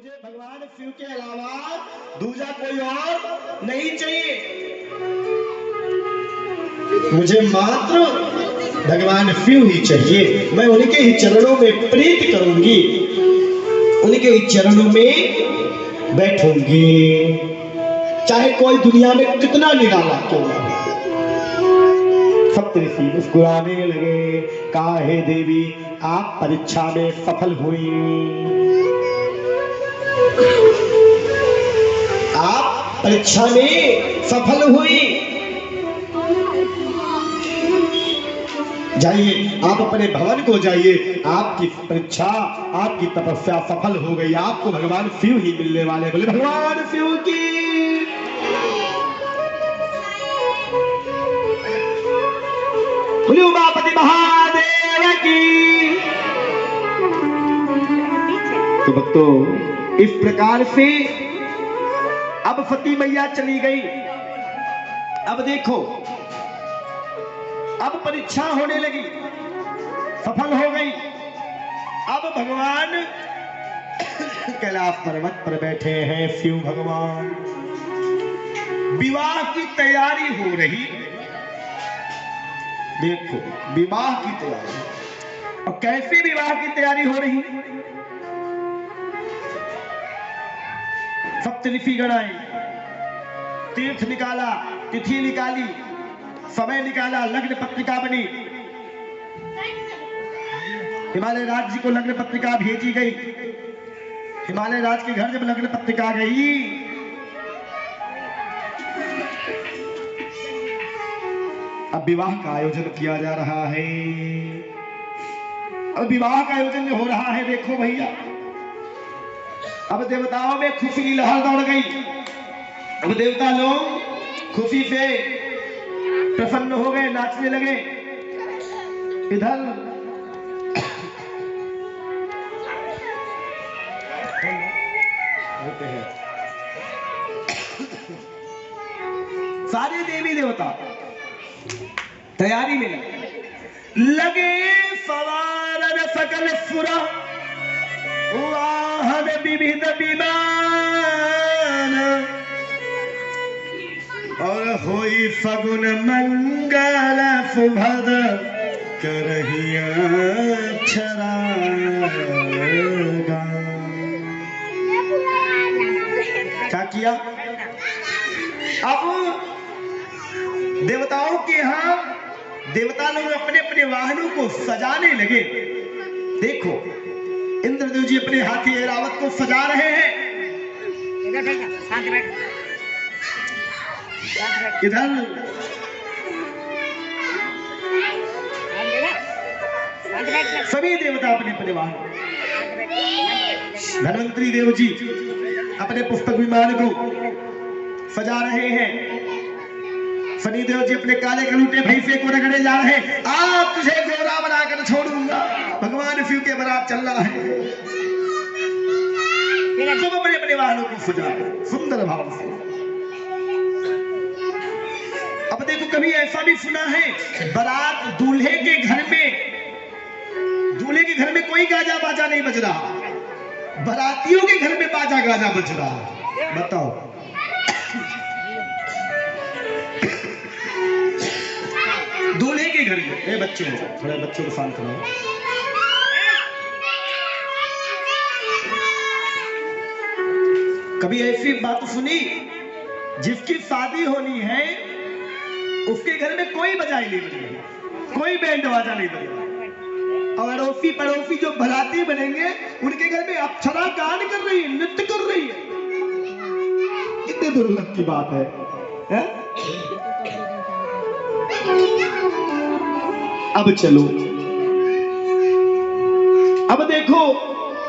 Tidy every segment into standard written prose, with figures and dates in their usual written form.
मुझे भगवान शिव के अलावा दूसरा कोई और नहीं चाहिए। मुझे मात्र भगवान शिव ही चाहिए। मैं उनके ही चरणों में प्रीत करूंगी, उनके ही चरणों में बैठूंगी, चाहे कोई दुनिया में कितना निराला क्यों ना हो। सप्तऋषि मुस्कुराने लगे, कहा हे देवी आप परीक्षा में सफल हुई, आप परीक्षा में सफल हुई। जाइए आप अपने भवन को जाइए, आपकी परीक्षा आपकी तपस्या सफल हो गई, आपको भगवान शिव ही मिलने वाले। बोले भगवान शिव की, बोले उमापति महादेव की। तो भक्तों इस प्रकार से अब सती मैया चली गई। अब देखो अब परीक्षा होने लगी, सफल हो गई। अब भगवान कैलाश पर्वत पर बैठे हैं शिव भगवान, विवाह की तैयारी हो रही। देखो विवाह की तैयारी, और कैसे विवाह की तैयारी हो रही। सप्तऋषि गण आए, तीर्थ निकाला, तिथि निकाली, समय निकाला, लग्न पत्रिका बनी। हिमालय राज जी को लग्न पत्रिका भेजी गई। हिमालय राज के घर जब लग्न पत्रिका गई, अब विवाह का आयोजन किया जा रहा है। अब विवाह का आयोजन हो रहा है। देखो भैया अब देवताओं में खुशी की लहर दौड़ गई। अब देवता लोग खुशी से प्रसन्न हो गए, नाचने लगे। इधर सारे देवी देवता तैयारी में लगे। सवार सकल सुरा वाहन विविध विमान, और होई फगुन मंगल सुभद करहिया अक्षरा। क्या किया? अब देवताओं के यहां देवता लोग अपने अपने वाहनों को सजाने लगे। देखो इंद्रदेव जी अपने हाथी ऐरावत को सजा रहे हैं। इधर सभी देवता अपने अपने वाहन, धन्वंतरी देव जी अपने पुष्पक विमान को सजा रहे हैं। शनिदेव जी अपने काले कलूटे भैंसे को रगड़े जा रहे हैं। आप तुझे गोरा बनाकर छोड़ूंगा, भगवान शिव के बरात चल रहा है। सब अपने अपने वाहनों को सजा सुंदर भाव से। अब देखो कभी ऐसा भी सुना है बारात दूल्हे के घर में कोई गाजा बाजा नहीं बज रहा, बारातियों के घर में बाजा गाजा बज रहा है। बताओ दूल्हे के घर में। बच्चों थोड़ा बच्चों को शांत करो। कभी ऐसी बात सुनी जिसकी शादी होनी है उसके घर में कोई बजाई नहीं बजेगा, कोई बैंड बाजा नहीं बजेगा, और अड़ोसी पड़ोसी जो बाराती बनेंगे उनके घर में अप्सरा गान कर रही है, नृत्य कर रही है। कितने दुर्लभ की बात है? अब चलो, अब देखो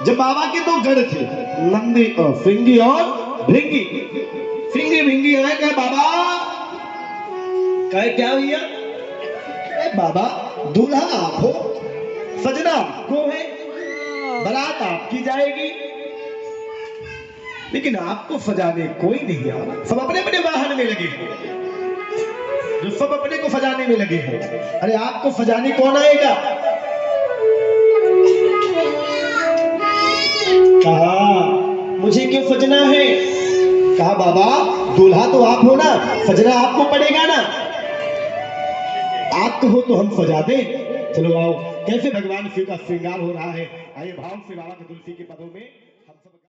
जब बाबा के दो गढ़ थे, नंदी और फिंगी और भृंगी। फिंगी भिंगी आए, कहे बाबा, कहे क्या भैया? बाबा दूल्हा आप हो, सजना आपको है, बारात आपकी जाएगी, लेकिन आपको सजाने कोई नहीं आ रहा। सब अपने अपने वाहन में लगे, जो सब अपने को सजाने में लगे हैं। अरे आपको सजाने कौन आएगा? कहा मुझे क्यों सजना है? कहा बाबा दूल्हा तो आप हो ना, सजना आपको पड़ेगा ना। आप तो हो तो हम सजा दें। चलो आओ, कैसे भगवान शिव का श्रृंगार हो रहा है, आइए भाव से बाबा के तुलसी के पदों में।